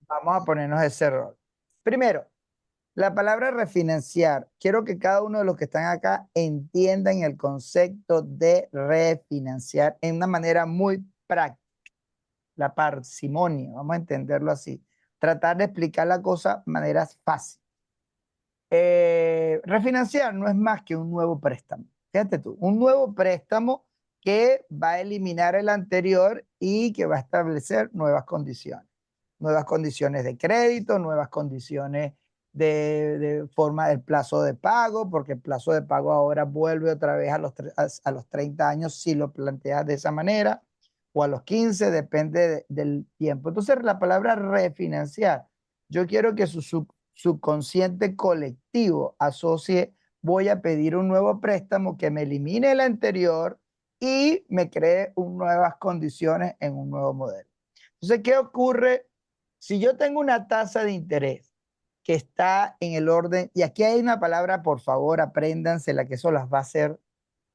Vamos a ponernos ese rol. Primero, la palabra refinanciar. Quiero que cada uno de los que están acá entiendan el concepto de refinanciar en una manera muy práctica. La parsimonia, vamos a entenderlo así. Tratar de explicar la cosa de maneras fáciles. Refinanciar no es más que un nuevo préstamo. Fíjate tú, un nuevo préstamo que va a eliminar el anterior y que va a establecer nuevas condiciones. Nuevas condiciones de crédito, nuevas condiciones de forma del plazo de pago, porque el plazo de pago ahora vuelve otra vez a los 30 años si lo planteas de esa manera, o a los 15, depende del tiempo. Entonces, la palabra refinanciar, yo quiero que su subconsciente colectivo asocie, voy a pedir un nuevo préstamo que me elimine el anterior y me cree nuevas condiciones en un nuevo modelo. Entonces, ¿qué ocurre si yo tengo una tasa de interés que está en el orden? Y aquí hay una palabra, por favor, apréndansela, que eso las va a hacer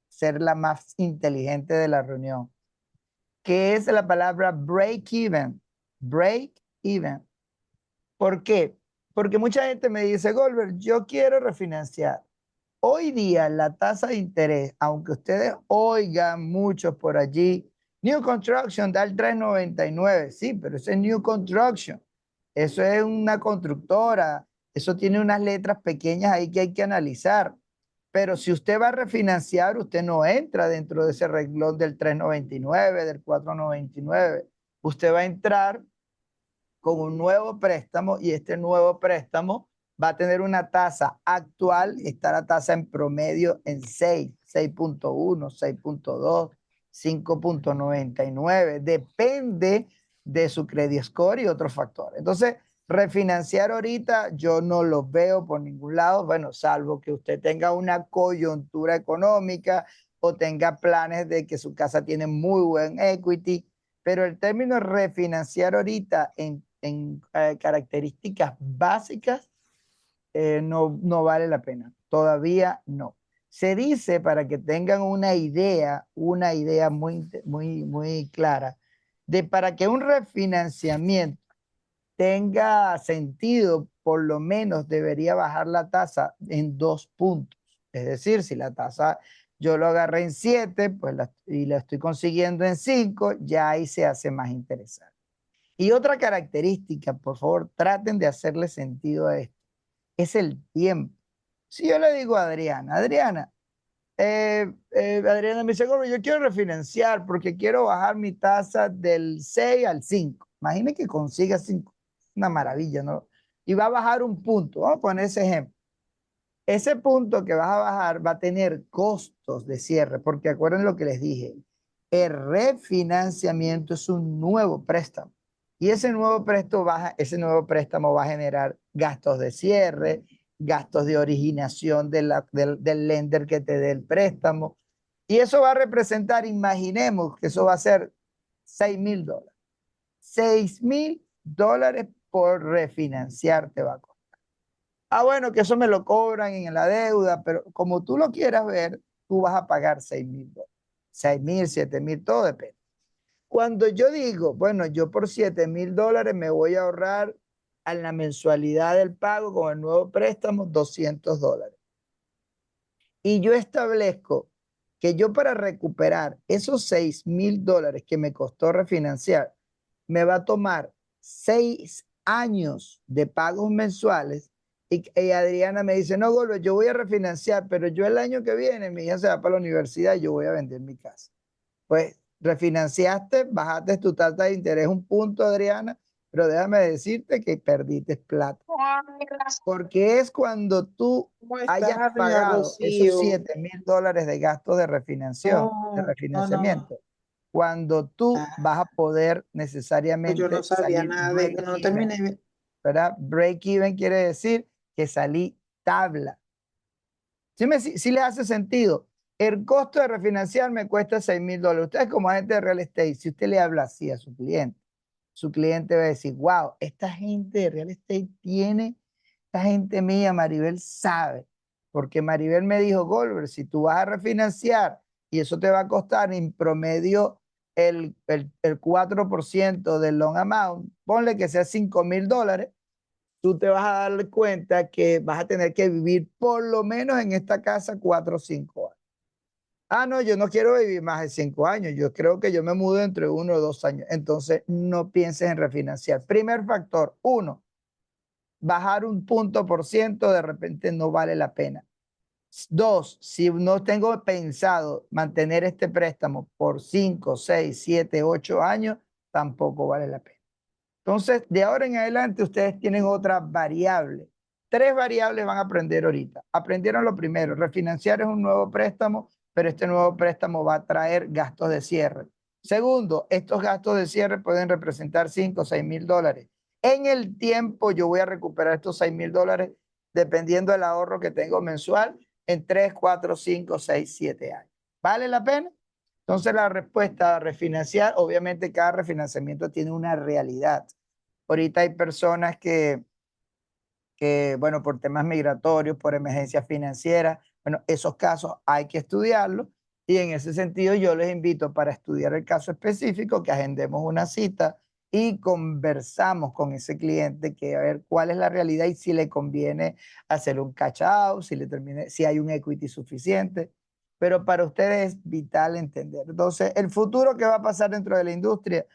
ser la más inteligente de la reunión, que es la palabra break even. Break even. ¿Por qué? Porque mucha gente me dice, Goldberg, yo quiero refinanciar. Hoy día la tasa de interés, aunque ustedes oigan muchos por allí, New Construction da el 3,99, sí, pero eso es New Construction. Eso es una constructora, eso tiene unas letras pequeñas ahí que hay que analizar. Pero si usted va a refinanciar, usted no entra dentro de ese renglón del 3,99, del 4,99. Usted va a entrar con un nuevo préstamo y este nuevo préstamo va a tener una tasa actual, está la tasa en promedio en 6.1, 6.2, 5.99, depende de su credit score y otros factores. Entonces, refinanciar ahorita yo no lo veo por ningún lado, bueno, salvo que usted tenga una coyuntura económica o tenga planes de que su casa tiene muy buen equity, pero el término refinanciar ahorita en características básicas no vale la pena. Todavía no. Se dice, para que tengan una idea muy clara, de para que un refinanciamiento tenga sentido, por lo menos debería bajar la tasa en 2 puntos. Es decir, si la tasa yo lo agarré en 7, pues y la estoy consiguiendo en 5, ya ahí se hace más interesante. Y otra característica, por favor, traten de hacerle sentido a esto, es el tiempo. Si yo le digo a Adriana, Adriana me dice, "Gordo, yo quiero refinanciar porque quiero bajar mi tasa del 6 al 5". Imagine que consiga 5, una maravilla, ¿no? Y va a bajar un punto. Vamos a poner ese ejemplo. Ese punto que vas a bajar va a tener costos de cierre, porque acuerden lo que les dije, el refinanciamiento es un nuevo préstamo y ese nuevo préstamo va a generar gastos de cierre, gastos de originación del lender que te dé el préstamo, y eso va a representar, imaginemos que eso va a ser $6,000. $6,000 por refinanciar te va a costar. Ah, bueno, que eso me lo cobran en la deuda, pero como tú lo quieras ver, tú vas a pagar $6,000. 6,000, 7,000, todo depende. Cuando yo digo, bueno, yo por $7,000 me voy a ahorrar a la mensualidad del pago con el nuevo préstamo $200. Y yo establezco que yo, para recuperar esos $6,000 que me costó refinanciar, me va a tomar 6 años de pagos mensuales. Y Adriana me dice, no, Golo, yo voy a refinanciar, pero yo el año que viene mi hija se va para la universidad y yo voy a vender mi casa. Pues refinanciaste, bajaste tu tasa de interés un punto, Adriana, pero déjame decirte que perdiste plata, porque es cuando tú ¿Cómo hayas estás, doña pagado esos Rocío? $7,000 de gastos de refinación, de No. refinanciamiento, cuando tú vas a Ah, poder pues yo no necesariamente sabía salir nada de, break no even, terminé. ¿verdad? Break even quiere decir que salí tabla. ¿Sí le hace sentido? El costo de refinanciar me cuesta $6,000. Usted, como agente de real estate, si usted le habla así a su cliente va a decir, wow, esta gente de real estate esta gente mía, Maribel sabe, porque Maribel me dijo, Goldberg, si tú vas a refinanciar y eso te va a costar en promedio el 4% del loan amount, ponle que sea $5,000, tú te vas a dar cuenta que vas a tener que vivir por lo menos en esta casa 4 o 5 años. Ah, no, yo no quiero vivir más de 5 años. Yo creo que yo me mudo entre 1 o 2 años. Entonces, no pienses en refinanciar. Primer factor, uno, bajar un punto por ciento de repente no vale la pena. Dos, si no tengo pensado mantener este préstamo por 5, 6, 7, 8 años, tampoco vale la pena. Entonces, de ahora en adelante, ustedes tienen otra variable. Tres variables van a aprender ahorita. Aprendieron lo primero, refinanciar es un nuevo préstamo, pero este nuevo préstamo va a traer gastos de cierre. Segundo, estos gastos de cierre pueden representar 5 o 6 mil dólares. En el tiempo yo voy a recuperar estos 6 mil dólares dependiendo del ahorro que tengo mensual en 3, 4, 5, 6, 7 años. ¿Vale la pena? Entonces la respuesta a refinanciar, obviamente cada refinanciamiento tiene una realidad. Ahorita hay personas bueno, por temas migratorios, por emergencias financieras, bueno, esos casos hay que estudiarlos y en ese sentido yo les invito para estudiar el caso específico que agendemos una cita y conversamos con ese cliente que a ver cuál es la realidad y si le conviene hacer un cash out, si hay un equity suficiente. Pero para ustedes es vital entender. Entonces, el futuro que va a pasar dentro de la industria,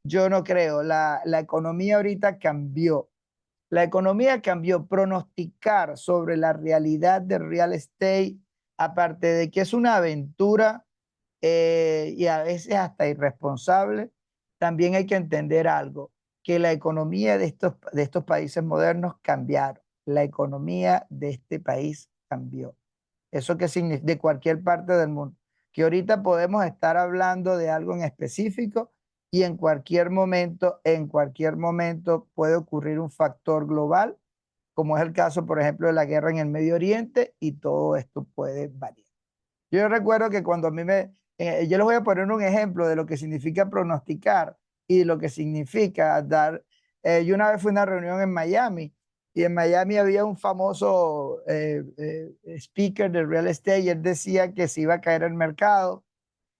yo no creo. La economía ahorita cambió. La economía cambió. Pronosticar sobre la realidad del real estate, aparte de que es una aventura y a veces hasta irresponsable, también hay que entender algo, que la economía de estos países modernos cambiaron. La economía de este país cambió. ¿Eso qué significa? De cualquier parte del mundo. Que ahorita podemos estar hablando de algo en específico y en cualquier momento puede ocurrir un factor global, como es el caso, por ejemplo, de la guerra en el Medio Oriente y todo esto puede variar. Yo recuerdo que cuando a mí yo les voy a poner un ejemplo de lo que significa pronosticar y de lo que significa dar. Yo una vez fui a una reunión en Miami y en Miami había un famoso speaker de real estate y él decía que se iba a caer el mercado,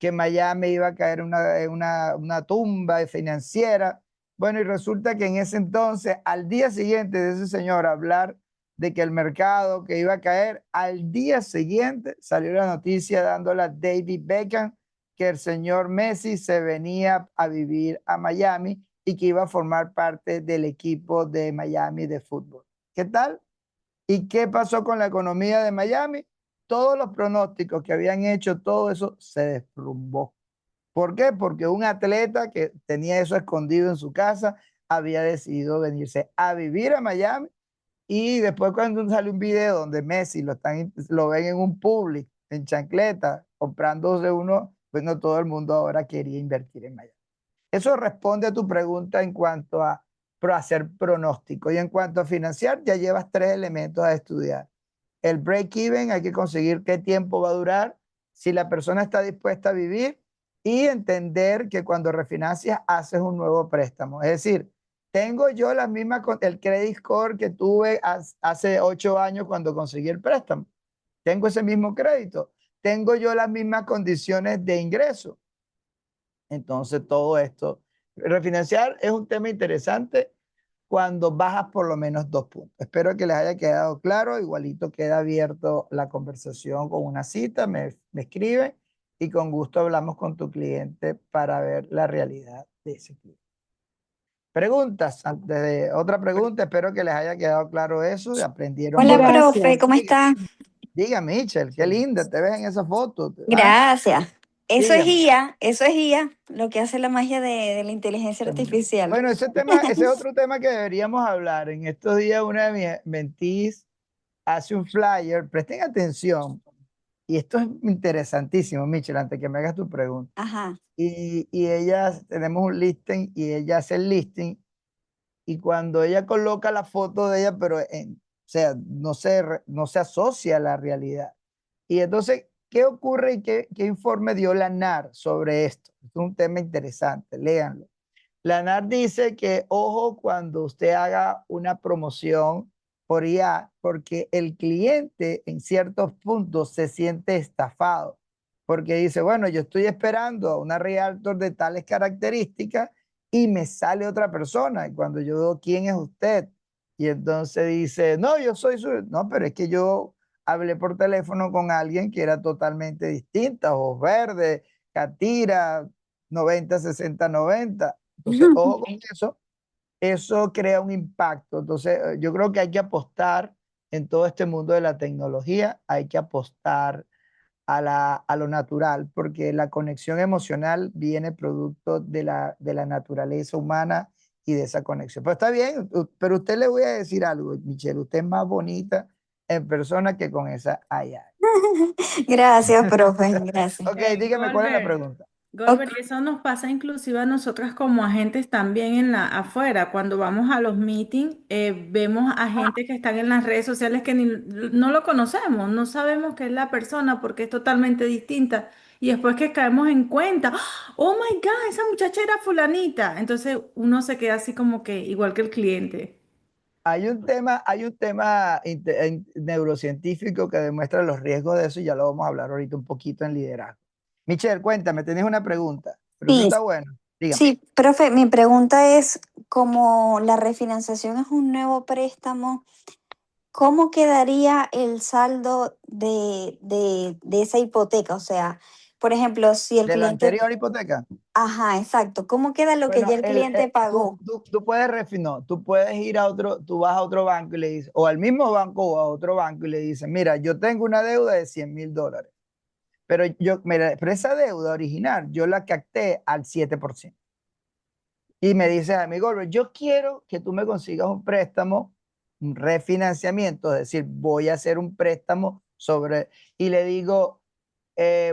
que Miami iba a caer una tumba financiera. Bueno, y resulta que en ese entonces, al día siguiente de ese señor hablar de que el mercado que iba a caer, al día siguiente salió la noticia dándole a David Beckham que el señor Messi se venía a vivir a Miami y que iba a formar parte del equipo de Miami de fútbol. ¿Qué tal? ¿Y qué pasó con la economía de Miami? Todos los pronósticos que habían hecho, todo eso se desplumó. ¿Por qué? Porque un atleta que tenía eso escondido en su casa había decidido venirse a vivir a Miami y después cuando sale un video donde Messi lo ven en un public, en chancleta, comprándose uno, pues no todo el mundo ahora quería invertir en Miami. Eso responde a tu pregunta en cuanto a hacer pronóstico. Y en cuanto a financiar, ya llevas tres elementos a estudiar. El break-even, hay que conseguir qué tiempo va a durar, si la persona está dispuesta a vivir y entender que cuando refinancias haces un nuevo préstamo. Es decir, tengo yo el credit score que tuve hace 8 años cuando conseguí el préstamo. Tengo ese mismo crédito. Tengo yo las mismas condiciones de ingreso. Entonces, todo esto, refinanciar es un tema interesante cuando bajas por lo menos 2 puntos. Espero que les haya quedado claro. Igualito queda abierto la conversación con una cita, me escribe y con gusto hablamos con tu cliente para ver la realidad de ese cliente. Preguntas, antes de otra pregunta, espero que les haya quedado claro eso y aprendieron Hola, algo. profe, Gracias. ¿cómo está? Diga, Mitchell, qué linda te ves en esa foto. Ah, Gracias. dígame. Eso es IA, lo que hace la magia de la inteligencia artificial. Bueno, ese es otro tema que deberíamos hablar. En estos días una de mis mentees hace un flyer, presten atención, y esto es interesantísimo, Michelle, antes que me hagas tu pregunta. Ajá. Y ella, tenemos un listing y ella hace el listing y cuando ella coloca la foto de ella, pero o sea, no se asocia a la realidad. Y entonces, ¿qué ocurre y qué informe dio la NAR sobre esto? Es un tema interesante, léanlo. La NAR dice que ojo cuando usted haga una promoción por IA, porque el cliente en ciertos puntos se siente estafado, porque dice, bueno, yo estoy esperando a una realtor de tales características y me sale otra persona. Y cuando yo veo quién es usted, y entonces dice, no, yo soy su... No, pero es que yo hablé por teléfono con alguien que era totalmente distinta, ojos verdes, catira, 90 60 90. Entonces, ojo con eso crea un impacto. Entonces, yo creo que hay que apostar en todo este mundo de la tecnología, hay que apostar a lo natural, porque la conexión emocional viene producto de la naturaleza humana y de esa conexión. Pero está bien, pero usted le voy a decir algo, Michelle, usted es más bonita en persona que con esa allá. Gracias, profe, gracias. Ok, dígame cuál es la Goldberg, pregunta. Ok. Goldberg, y eso nos pasa inclusive a nosotras como agentes también en la afuera. Cuando vamos a los meetings, vemos a gente que están en las redes sociales que no lo conocemos, no sabemos qué es la persona porque es totalmente distinta. Y después que caemos en cuenta, oh my God, esa muchacha era fulanita. Entonces uno se queda así como que igual que el cliente. Hay un tema neurocientífico que demuestra los riesgos de eso y ya lo vamos a hablar ahorita un poquito en liderazgo. Michelle, cuéntame, tenés una pregunta, pero eso Sí, está bueno. Dígame. sí, profe, mi pregunta es, como la refinanciación es un nuevo préstamo, ¿cómo quedaría el saldo de esa hipoteca? O sea, por ejemplo, si el ¿De la cliente, anterior hipoteca? ajá, exacto, ¿cómo queda lo que Bueno, ya el cliente pagó? tú puedes no, tú puedes ir a otro, tú vas a otro banco y le dices, o al mismo banco o a otro banco y le dices, mira, yo tengo una deuda de $100,000, pero esa deuda original yo la capté al 7%. Y me dice a mi Goldberg, yo quiero que tú me consigas un préstamo, un refinanciamiento, es decir, voy a hacer un préstamo sobre, y le digo,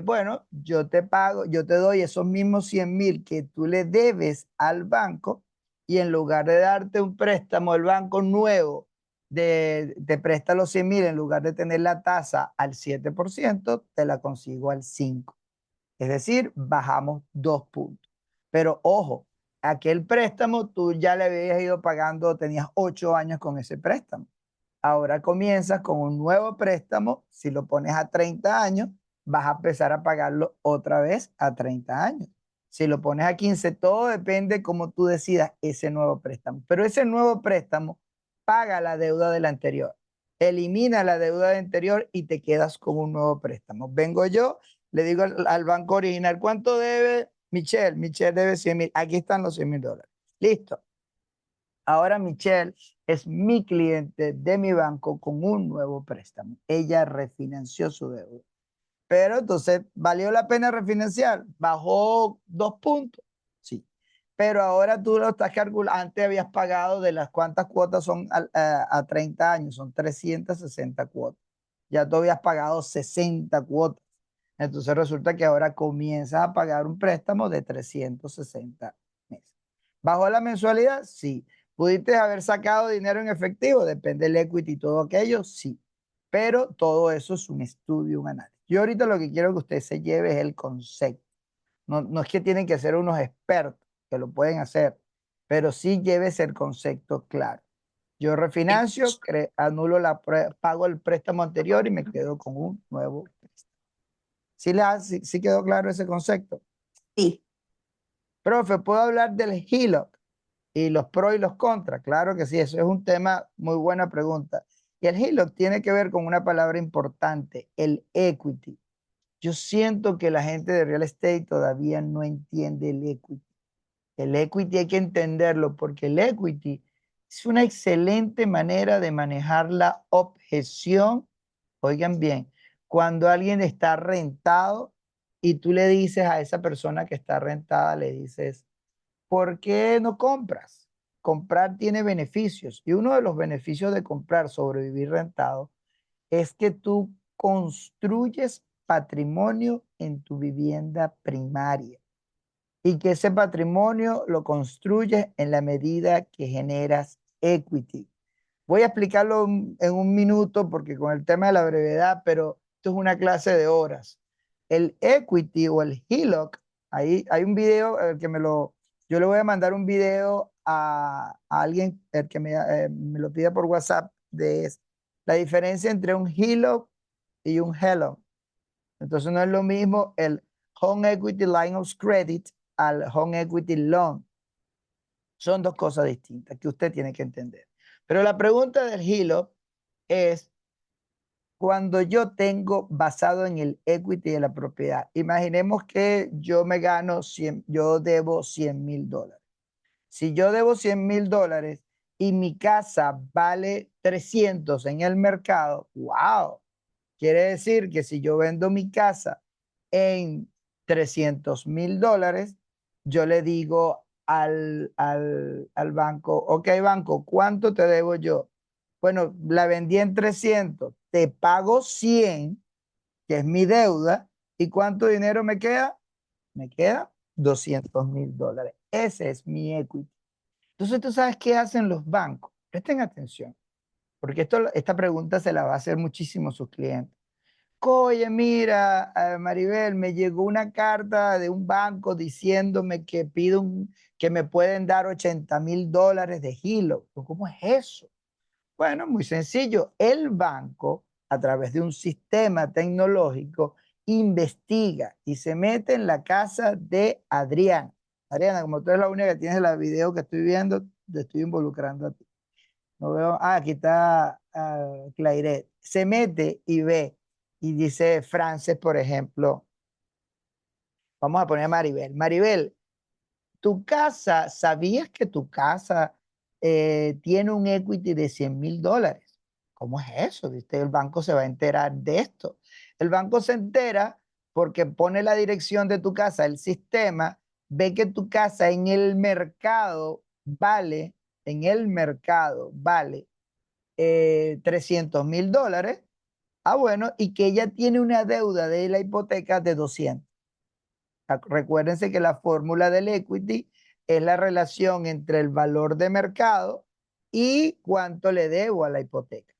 bueno, yo te pago, yo te doy esos mismos 100,000 que tú le debes al banco y en lugar de darte un préstamo, el banco nuevo te presta los 100,000, en lugar de tener la tasa al 7%, te la consigo al 5%. Es decir, bajamos 2 puntos. Pero ojo, aquel préstamo tú ya le habías ido pagando, tenías 8 años con ese préstamo. Ahora comienzas con un nuevo préstamo, si lo pones a 30 años, vas a empezar a pagarlo otra vez a 30 años. Si lo pones a 15, todo depende cómo tú decidas ese nuevo préstamo. Pero ese nuevo préstamo paga la deuda del anterior, elimina la deuda del anterior y te quedas con un nuevo préstamo. Vengo yo, le digo al banco original, ¿cuánto debe Michelle? Michelle debe 100,000. Aquí están los $100,000. Listo. Ahora Michelle es mi cliente de mi banco con un nuevo préstamo. Ella refinanció su deuda. Pero entonces, ¿valió la pena refinanciar? Bajó 2 puntos. Sí. Pero ahora tú lo estás calculando. Antes habías pagado de las cuántas cuotas son a 30 años. Son 360 cuotas. Ya tú habías pagado 60 cuotas. Entonces resulta que ahora comienzas a pagar un préstamo de 360 meses. ¿Bajó la mensualidad? Sí. ¿Pudiste haber sacado dinero en efectivo? Depende del equity y todo aquello. Sí. Pero todo eso es un estudio, un análisis. Yo ahorita lo que quiero que usted se lleve es el concepto. No, no es que tienen que ser unos expertos, que lo pueden hacer, pero sí llévese el concepto claro. Yo refinancio, anulo pago el préstamo anterior y me quedo con un nuevo préstamo. ¿Sí quedó claro ese concepto? Sí. Profe, ¿puedo hablar del HELOC y los pros y los contras? Claro que sí, eso es un tema, muy buena pregunta. Y el HELOC tiene que ver con una palabra importante, el equity. Yo siento que la gente de real estate todavía no entiende el equity. El equity hay que entenderlo porque el equity es una excelente manera de manejar la objeción. Oigan bien, cuando alguien está rentado y tú le dices a esa persona que está rentada, le dices, ¿por qué no compras? Comprar tiene beneficios y uno de los beneficios de comprar, sobrevivir rentado, es que tú construyes patrimonio en tu vivienda primaria y que ese patrimonio lo construyes en la medida que generas equity. Voy a explicarlo en un minuto porque con el tema de la brevedad, pero esto es una clase de horas. El equity o el HELOC, ahí hay un video, yo le voy a mandar un video a alguien el que me lo pida por WhatsApp la diferencia entre un HELOC y un HELOC. Entonces no es lo mismo el Home Equity Line of Credit al Home Equity Loan. Son dos cosas distintas que usted tiene que entender. Pero la pregunta del HELOC es, cuando yo tengo basado en el equity de la propiedad, imaginemos que yo me gano 100, yo debo $100,000. Si yo debo $100,000 y mi casa vale 300 en el mercado, wow. Quiere decir que si yo vendo mi casa en $300,000, yo le digo al banco, ok, banco, ¿cuánto te debo yo? Bueno, la vendí en 300, te pago 100, que es mi deuda, ¿y cuánto dinero me queda? Me queda $200,000. Ese es mi equity. Entonces, ¿tú sabes qué hacen los bancos? Presten atención, porque esta pregunta se la va a hacer muchísimo sus clientes. Oye, mira, Maribel, me llegó una carta de un banco diciéndome que me pueden dar $80,000 de giro. ¿Cómo es eso? Bueno, muy sencillo. El banco, a través de un sistema tecnológico, investiga y se mete en la casa de Adriana. Adriana, como tú eres la única que tienes el video que estoy viendo, te estoy involucrando a ti. No veo, aquí está Clairet. Se mete y ve y dice Frances, por ejemplo, vamos a poner a Maribel. Maribel, tu casa, ¿sabías que tu casa tiene un equity de $100,000? ¿Cómo es eso? ¿Viste? El banco se va a enterar de esto. El banco se entera porque pone la dirección de tu casa, el sistema, ve que tu casa en el mercado vale $300,000. Ah, bueno, y que ella tiene una deuda de la hipoteca de 200. Recuérdense que la fórmula del equity es la relación entre el valor de mercado y cuánto le debo a la hipoteca.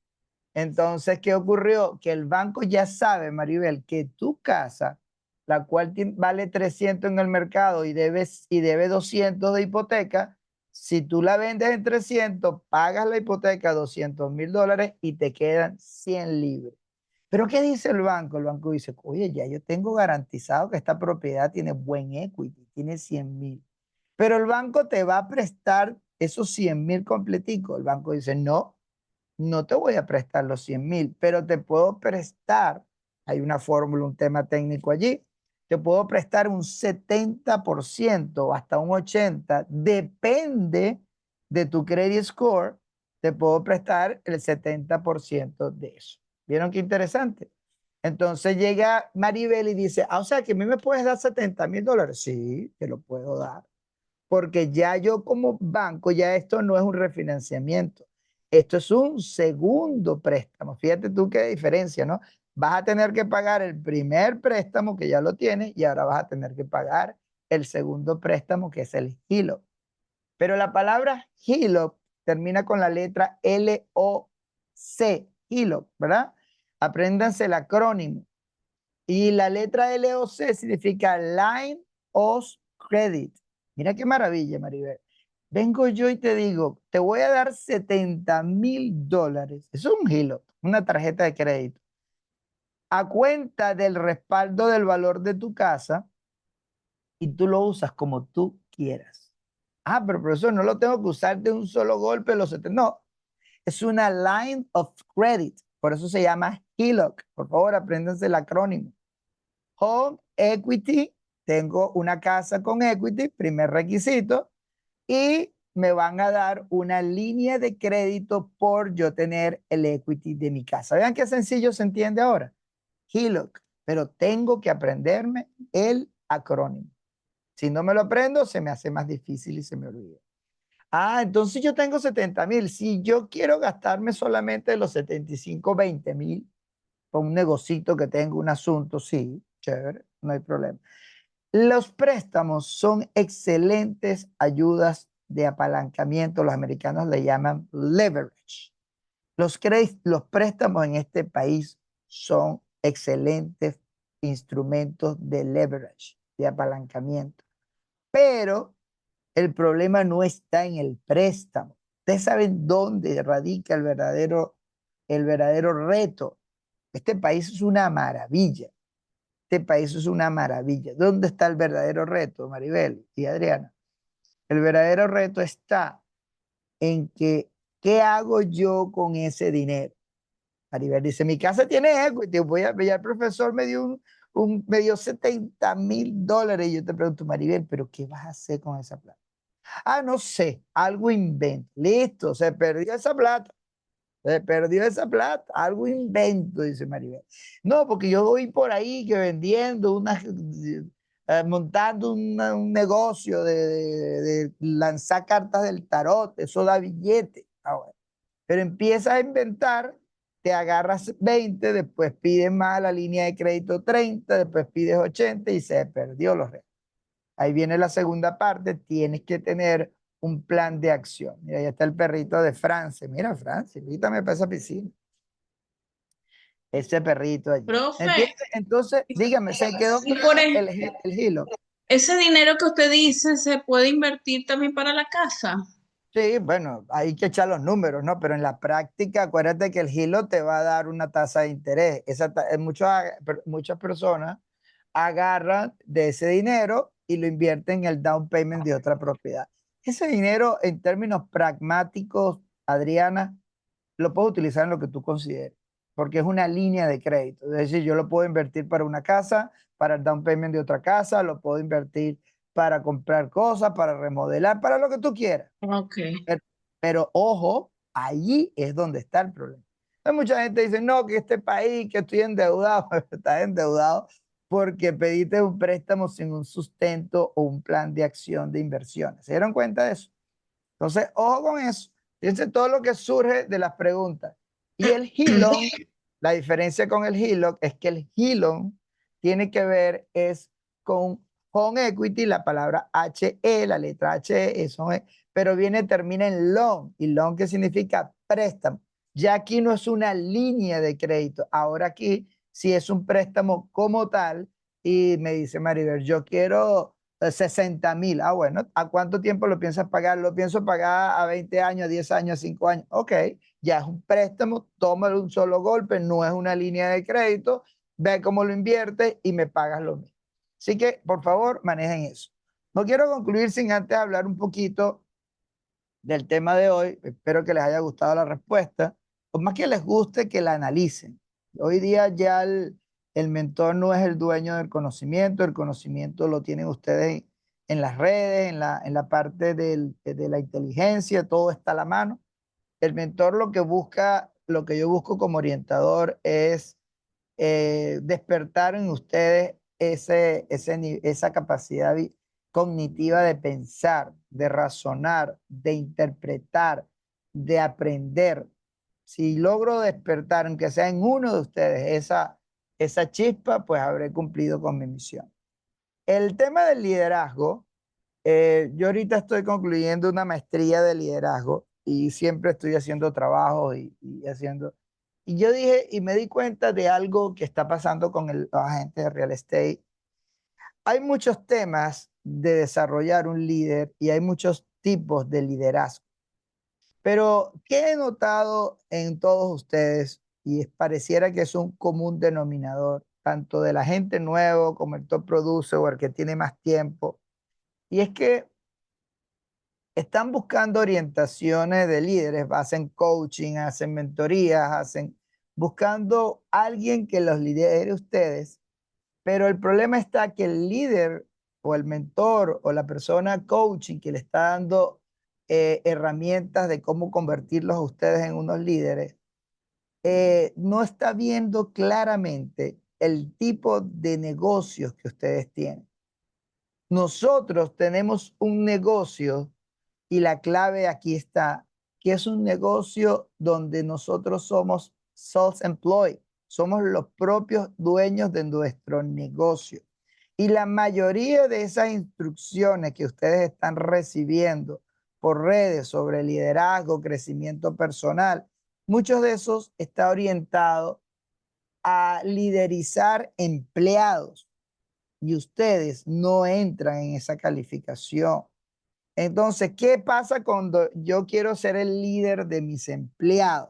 Entonces, ¿qué ocurrió? Que el banco ya sabe, Maribel, que tu casa, la cual vale 300 en el mercado y debe 200 de hipoteca, si tú la vendes en 300, pagas la hipoteca $200,000 y te quedan 100 libres. Pero ¿qué dice el banco? El banco dice, oye, ya yo tengo garantizado que esta propiedad tiene buen equity, tiene 100,000. Pero el banco te va a prestar esos 100,000 completicos. El banco dice, no, no te voy a prestar los 100,000, pero te puedo prestar, hay una fórmula, un tema técnico allí, te puedo prestar un 70% o hasta un 80%, depende de tu credit score, te puedo prestar el 70% de eso. ¿Vieron qué interesante? Entonces llega Maribel y dice, o sea que a mí me puedes dar $70,000. Sí, te lo puedo dar, porque ya yo como banco, ya esto no es un refinanciamiento, esto es un segundo préstamo. Fíjate tú qué diferencia, ¿no? Vas a tener que pagar el primer préstamo que ya lo tienes y ahora vas a tener que pagar el segundo préstamo que es el HELOC. Pero la palabra HELOC termina con la letra L-O-C, HELOC, ¿verdad? Apréndanse el acrónimo. Y la letra L-O-C significa Line of Credit. Mira qué maravilla, Maribel. Vengo yo y te digo, te voy a dar $70,000. Eso es un HELOC, una tarjeta de crédito. A cuenta del respaldo del valor de tu casa y tú lo usas como tú quieras. Ah, pero profesor, no lo tengo que usar de un solo golpe los 70. No, es una line of credit. Por eso se llama HELOC. Por favor, apréndanse el acrónimo. Home equity, tengo una casa con equity, primer requisito, y me van a dar una línea de crédito por yo tener el equity de mi casa. Vean qué sencillo se entiende ahora. HELOC, pero tengo que aprenderme el acrónimo. Si no me lo aprendo, se me hace más difícil y se me olvida. Ah, entonces yo tengo 70,000. Si yo quiero gastarme solamente los 75, 20,000 con un negocito que tengo, un asunto, sí, chévere, no hay problema. Los préstamos son excelentes ayudas de apalancamiento. Los americanos le llaman leverage. Los préstamos en este país son excelentes instrumentos de leverage, de apalancamiento. Pero el problema no está en el préstamo. Ustedes saben dónde radica el verdadero reto. Este país es una maravilla. este país es una maravilla. ¿Dónde está el verdadero reto, Maribel y Adriana? El verdadero reto está en que, ¿qué hago yo con ese dinero? Maribel dice, mi casa tiene equity, ya el profesor me dio $70,000. Y yo te pregunto, Maribel, ¿pero qué vas a hacer con esa plata? Ah, no sé, algo invento. Listo, se perdió esa plata. Se perdió esa plata, algo invento, dice Maribel. No, porque yo voy por ahí que vendiendo, montando un negocio de lanzar cartas del tarot, eso da billete. Ah, bueno. Pero empiezas a inventar, te agarras 20, después pides más la línea de crédito 30, después pides 80 y se perdió los restos. Ahí viene la segunda parte, tienes que tener un plan de acción. Mira, ahí está el perrito de France. Mira, France, invítame para esa piscina. Ese perrito allí. Profe, ¿Entiendes? Entonces, dígame, ¿se quedó y por claro el hilo? ese dinero que usted dice se puede invertir también para la casa. Sí, bueno, hay que echar los números, ¿no? Pero en la práctica, acuérdate que el hilo te va a dar una tasa de interés. Muchas personas agarran de ese dinero y lo invierten en el down payment de otra propiedad. Ese dinero, en términos pragmáticos, Adriana, lo puedes utilizar en lo que tú consideres, porque es una línea de crédito. Es decir, yo lo puedo invertir para una casa, para el down payment de otra casa, lo puedo invertir para comprar cosas, para remodelar, para lo que tú quieras. Ok. Pero, pero ojo, allí es donde está el problema. Hay mucha gente dice, no, que este país, que estoy endeudado, estás endeudado porque pediste un préstamo sin un sustento o un plan de acción de inversiones. ¿Se dieron cuenta de eso? Entonces, ojo con eso. Fíjense todo lo que surge de las preguntas. Y el HELOC, la diferencia con el HELOC es que el HELOC tiene que ver es con home equity, la palabra HE, la letra HE, eso es, pero termina en loan. ¿Y loan qué significa? Préstamo. Ya aquí no es una línea de crédito. Ahora aquí sí es un préstamo como tal. Y me dice Maribel, yo quiero 60,000. Ah, bueno, ¿a cuánto tiempo lo piensas pagar? Lo pienso pagar a 20 años, a 10 años, a 5 años. Ok, ya es un préstamo, tómalo un solo golpe, no es una línea de crédito, ve cómo lo inviertes y me pagas lo mismo. Así que, por favor, manejen eso. No quiero concluir sin antes hablar un poquito del tema de hoy. Espero que les haya gustado la respuesta, o más que les guste, que la analicen. Hoy día ya el mentor no es el dueño del conocimiento, el conocimiento lo tienen ustedes en las redes, en la parte de la inteligencia, todo está a la mano. El mentor lo que busca, lo que yo busco como orientador es despertar en ustedes esa capacidad cognitiva de pensar, de razonar, de interpretar, de aprender. Si logro despertar, aunque sea en uno de ustedes, esa chispa, pues habré cumplido con mi misión. El tema del liderazgo, yo ahorita estoy concluyendo una maestría de liderazgo y siempre estoy haciendo trabajos y haciendo. Y yo dije, y me di cuenta de algo que está pasando con los agentes de real estate. Hay muchos temas de desarrollar un líder y hay muchos tipos de liderazgo. Pero, ¿qué he notado en todos ustedes? Y pareciera que es un común denominador, tanto de la gente nuevo como el top producer o el que tiene más tiempo. Y es que están buscando orientaciones de líderes, hacen coaching, hacen mentorías, buscando alguien que los lidere ustedes, pero el problema está que el líder o el mentor o la persona coaching que le está dando herramientas de cómo convertirlos a ustedes en unos líderes, no está viendo claramente el tipo de negocios que ustedes tienen. Nosotros tenemos un negocio y la clave aquí está, que es un negocio donde nosotros somos self-employed, somos los propios dueños de nuestro negocio. Y la mayoría de esas instrucciones que ustedes están recibiendo por redes sobre liderazgo, crecimiento personal, muchos de esos está orientado a liderizar empleados y ustedes no entran en esa calificación. Entonces, ¿qué pasa cuando yo quiero ser el líder de mis empleados?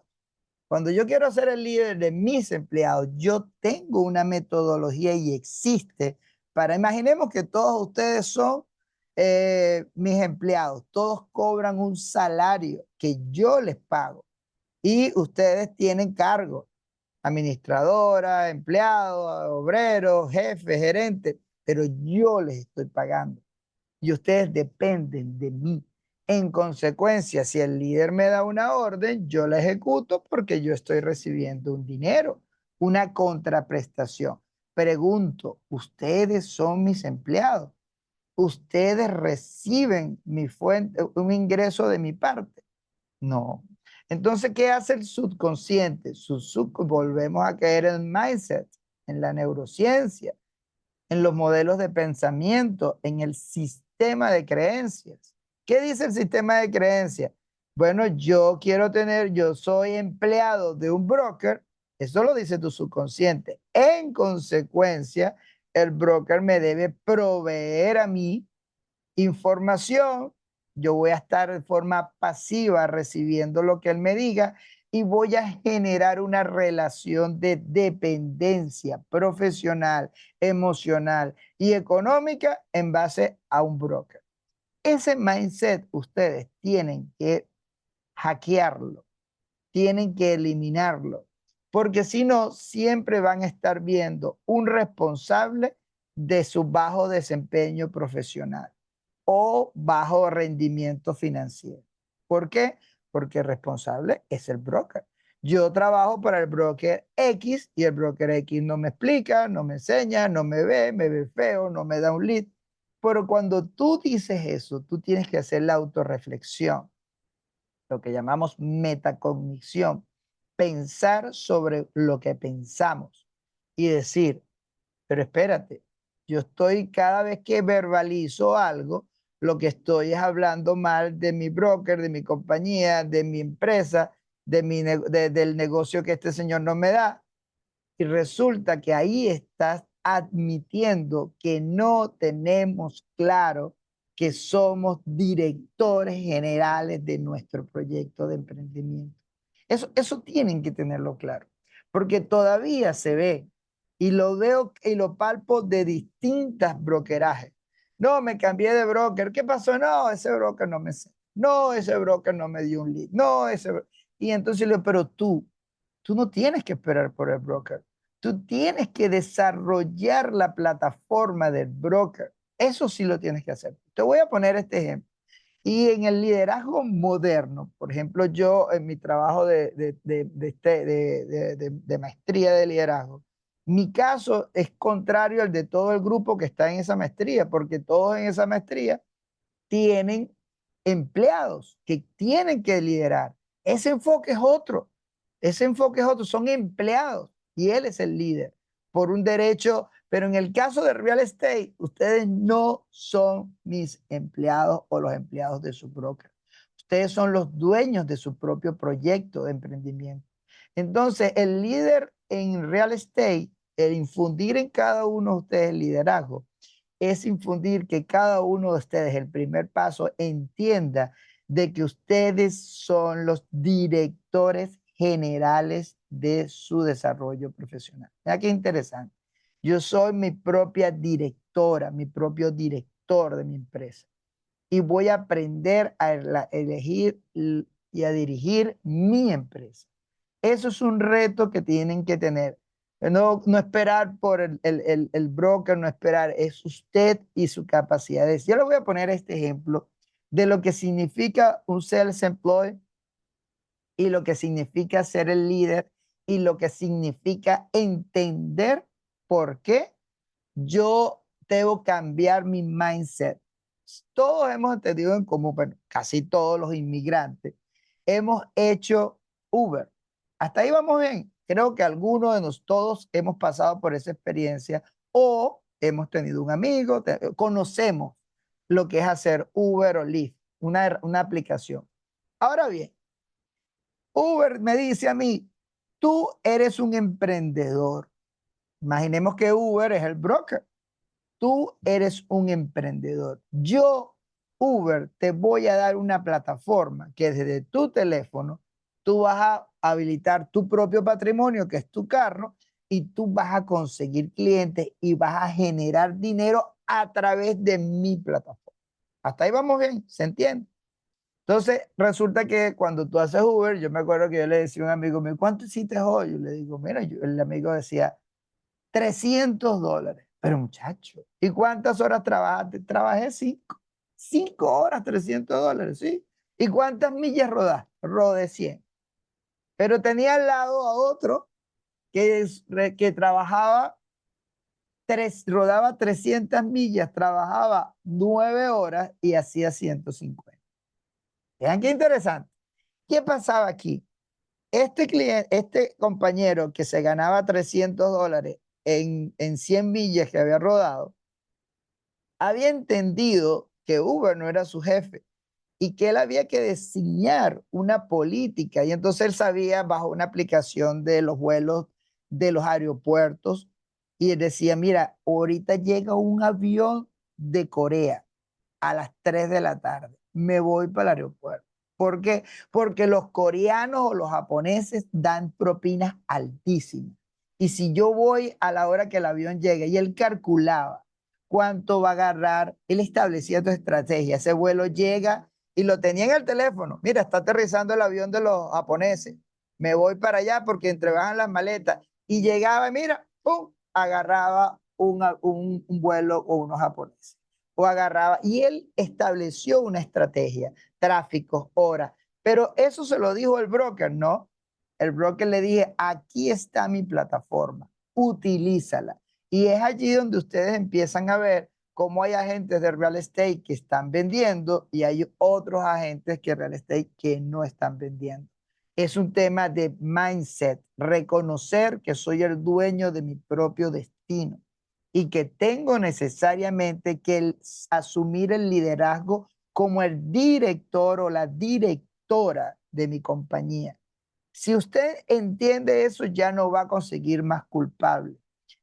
Cuando yo quiero ser el líder de mis empleados, yo tengo una metodología y existe para, imaginemos que todos ustedes son mis empleados, todos cobran un salario que yo les pago y ustedes tienen cargos, administradora, empleados, obreros, jefes, gerentes, pero yo les estoy pagando y ustedes dependen de mí. En consecuencia, si el líder me da una orden, yo la ejecuto porque yo estoy recibiendo un dinero, una contraprestación. Pregunto, ¿ustedes son mis empleados? ¿Ustedes reciben mi fuente, un ingreso de mi parte? No. Entonces, ¿qué hace el subconsciente? Volvemos a caer en el mindset, en la neurociencia, en los modelos de pensamiento, en el sistema de creencias. ¿Qué dice el sistema de creencias? Bueno, yo soy empleado de un broker, eso lo dice tu subconsciente. En consecuencia, el broker me debe proveer a mí información, yo voy a estar de forma pasiva recibiendo lo que él me diga y voy a generar una relación de dependencia profesional, emocional y económica en base a un broker. Ese mindset ustedes tienen que hackearlo, tienen que eliminarlo, porque si no, siempre van a estar viendo un responsable de su bajo desempeño profesional o bajo rendimiento financiero. ¿Por qué? Porque el responsable es el broker. Yo trabajo para el broker X y el broker X no me explica, no me enseña, no me ve feo, no me da un lead. Pero cuando tú dices eso, tú tienes que hacer la autorreflexión, lo que llamamos metacognición, pensar sobre lo que pensamos y decir, pero espérate, yo estoy cada vez que verbalizo algo, lo que estoy es hablando mal de mi broker, de mi compañía, de mi empresa, del negocio que este señor no me da. Y resulta que ahí estás admitiendo que no tenemos claro que somos directores generales de nuestro proyecto de emprendimiento. Eso tienen que tenerlo claro, porque todavía se ve y lo veo y lo palpo de distintas brokerajes. No, me cambié de broker. ¿Qué pasó? No, ese broker no me sé. No, ese broker no me dio un lead. No, Y entonces le digo, pero tú no tienes que esperar por el broker. Tú tienes que desarrollar la plataforma del broker. Eso sí lo tienes que hacer. Te voy a poner este ejemplo. Y en el liderazgo moderno, por ejemplo, yo en mi trabajo de maestría de liderazgo, mi caso es contrario al de todo el grupo que está en esa maestría, porque todos en esa maestría tienen empleados que tienen que liderar. Ese enfoque es otro. Ese enfoque es otro. Son empleados y él es el líder por un derecho. Pero en el caso de real estate, ustedes no son mis empleados o los empleados de su broker. Ustedes son los dueños de su propio proyecto de emprendimiento. Entonces, el líder en real estate, el infundir en cada uno de ustedes el liderazgo, es infundir que cada uno de ustedes, el primer paso, entienda de que ustedes son los directores generales de su desarrollo profesional. Mira qué interesante. Yo soy mi propia directora, mi propio director de mi empresa y voy a aprender a elegir y a dirigir mi empresa. Eso es un reto que tienen que tener. No esperar por el broker, no esperar, es usted y su capacidad. Yo le voy a poner este ejemplo de lo que significa un self-employed y lo que significa ser el líder y lo que significa entender por qué yo debo cambiar mi mindset. Todos hemos entendido en común, bueno, casi todos los inmigrantes hemos hecho Uber. Hasta ahí vamos bien. Creo que algunos de nosotros todos hemos pasado por esa experiencia o hemos tenido un amigo, conocemos lo que es hacer Uber o Lyft, una aplicación. Ahora bien, Uber me dice a mí, tú eres un emprendedor. Imaginemos que Uber es el broker. Tú eres un emprendedor. Yo, Uber, te voy a dar una plataforma que desde tu teléfono tú vas a habilitar tu propio patrimonio, que es tu carro, y tú vas a conseguir clientes y vas a generar dinero a través de mi plataforma. Hasta ahí vamos bien, ¿se entiende? Entonces, resulta que cuando tú haces Uber, yo me acuerdo que yo le decía a un amigo mío, ¿cuánto hiciste hoy? Yo le digo, mira, el amigo decía, $300. Pero muchacho, ¿y cuántas horas trabajaste? Trabajé 5. 5 horas, $300, ¿sí? ¿Y cuántas millas rodaste? Rodé 100. Pero tenía al lado a otro que trabajaba, rodaba 300 millas, trabajaba 9 horas y hacía 150. Vean qué interesante. ¿Qué pasaba aquí? Este cliente, este compañero que se ganaba $300 en 100 millas que había rodado, había entendido que Uber no era su jefe y que él había que diseñar una política. Y entonces él sabía bajo una aplicación de los vuelos de los aeropuertos y él decía, mira, ahorita llega un avión de Corea a las 3 de la tarde. Me voy para el aeropuerto. ¿Por qué? Porque los coreanos o los japoneses dan propinas altísimas. Y si yo voy a la hora que el avión llegue, y él calculaba cuánto va a agarrar, él establecía tu estrategia. Ese vuelo llega y lo tenía en el teléfono. Mira, está aterrizando el avión de los japoneses. Me voy para allá porque entregaban las maletas. Y llegaba, mira, ¡pum! Agarraba un vuelo con unos japoneses o agarraba, y él estableció una estrategia, tráficos, horas, pero eso se lo dijo el broker, ¿no? El broker le dije, aquí está mi plataforma, utilízala. Y es allí donde ustedes empiezan a ver cómo hay agentes de real estate que están vendiendo y hay otros agentes que real estate que no están vendiendo. Es un tema de mindset, reconocer que soy el dueño de mi propio destino y que tengo necesariamente que asumir el liderazgo como el director o la directora de mi compañía. Si usted entiende eso, ya no va a conseguir más culpables.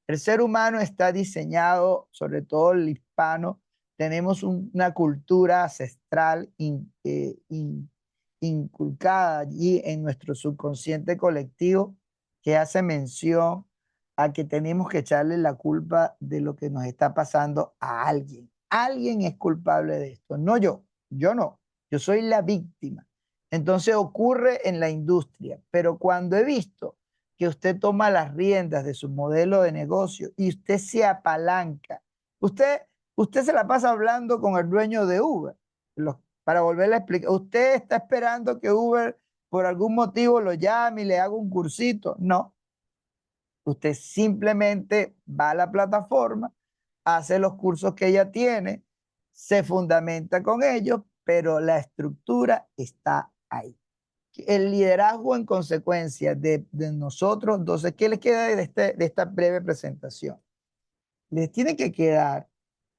El ser humano está diseñado, sobre todo el hispano, tenemos una cultura ancestral inculcada allí en nuestro subconsciente colectivo que hace mención a que tenemos que echarle la culpa de lo que nos está pasando a alguien. Alguien es culpable de esto, no yo no, yo soy la víctima. Entonces ocurre en la industria, pero cuando he visto que usted toma las riendas de su modelo de negocio y usted se apalanca, usted se la pasa hablando con el dueño de Uber, para volverle a explicar, usted está esperando que Uber por algún motivo lo llame y le haga un cursito. No, usted simplemente va a la plataforma, hace los cursos que ella tiene, se fundamenta con ellos, pero la estructura está ahí. El liderazgo en consecuencia de nosotros. Entonces, ¿qué les queda de esta breve presentación? Les tiene que quedar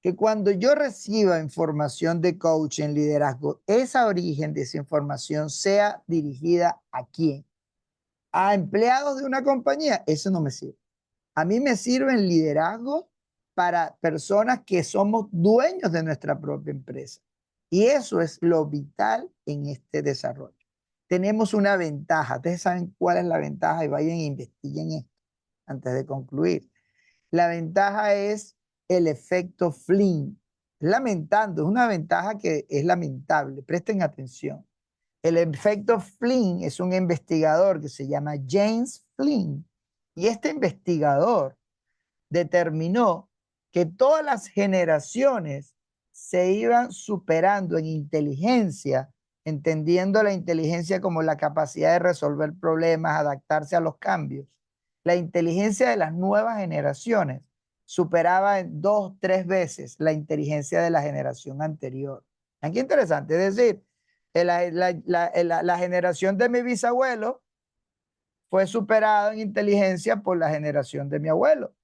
que cuando yo reciba información de coaching en liderazgo, esa origen de esa información sea dirigida a quién, a empleados de una compañía. Eso no me sirve. A mí me sirve el liderazgo para personas que somos dueños de nuestra propia empresa. Y eso es lo vital en este desarrollo. Tenemos una ventaja. Ustedes saben cuál es la ventaja y vayan e investiguen esto antes de concluir. La ventaja es el efecto Flynn. Lamentando, es una ventaja que es lamentable. Presten atención. El efecto Flynn es un investigador que se llama James Flynn. Y este investigador determinó que todas las generaciones se iban superando en inteligencia, entendiendo la inteligencia como la capacidad de resolver problemas, adaptarse a los cambios. La inteligencia de las nuevas generaciones superaba en 2, 3 veces la inteligencia de la generación anterior. Qué interesante, es decir, la generación de mi bisabuelo fue superada en inteligencia por la generación de mi abuelo.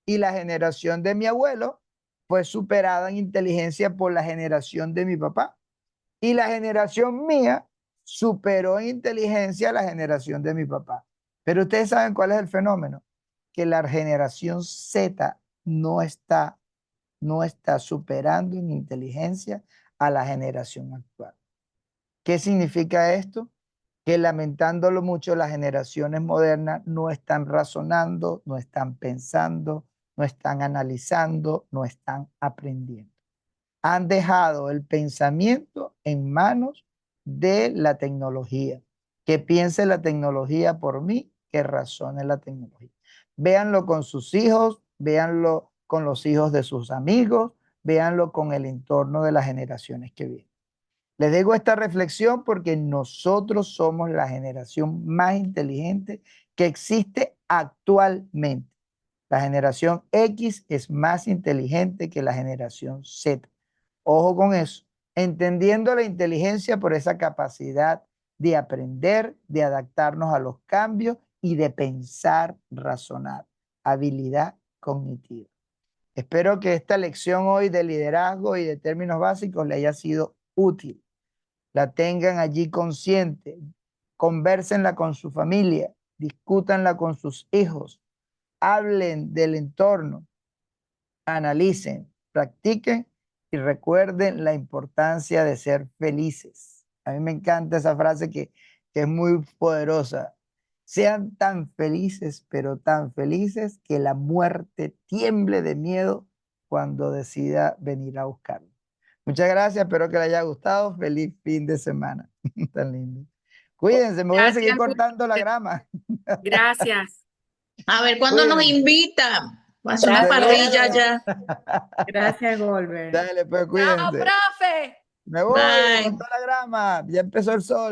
Y la generación de mi abuelo fue superada en inteligencia por la generación de mi papá. Y la generación mía superó en inteligencia a la generación de mi papá. Pero ustedes saben cuál es el fenómeno, que la generación Z no está superando en inteligencia a la generación actual. ¿Qué significa esto? que lamentándolo mucho, las generaciones modernas no están razonando, no están pensando, no están analizando, no están aprendiendo. Han dejado el pensamiento en manos de la tecnología. Que piense la tecnología por mí, que razone la tecnología. Véanlo con sus hijos, véanlo con los hijos de sus amigos, véanlo con el entorno de las generaciones que vienen. Les digo esta reflexión porque nosotros somos la generación más inteligente que existe actualmente. La generación X es más inteligente que la generación Z. Ojo con eso, entendiendo la inteligencia por esa capacidad de aprender, de adaptarnos a los cambios y de pensar, razonar, habilidad cognitiva. Espero que esta lección hoy de liderazgo y de términos básicos le haya sido útil. La tengan allí consciente, convérsenla con su familia, discútanla con sus hijos, hablen del entorno, analicen, practiquen y recuerden la importancia de ser felices. A mí me encanta esa frase que es muy poderosa. Sean tan felices, pero tan felices que la muerte tiemble de miedo cuando decida venir a buscarlo. Muchas gracias, espero que les haya gustado. Feliz fin de semana. Tan lindo. Cuídense, me voy a seguir Gracias, cortando la grama. gracias. A ver cuándo nos Cuídense. invitan. Va a hacer una Gracias. parrilla ya. Gracias, Golber. Dale, pues Chao, cuídense. profe. Me voy a Bye. cortar la grama. Ya empezó el sol.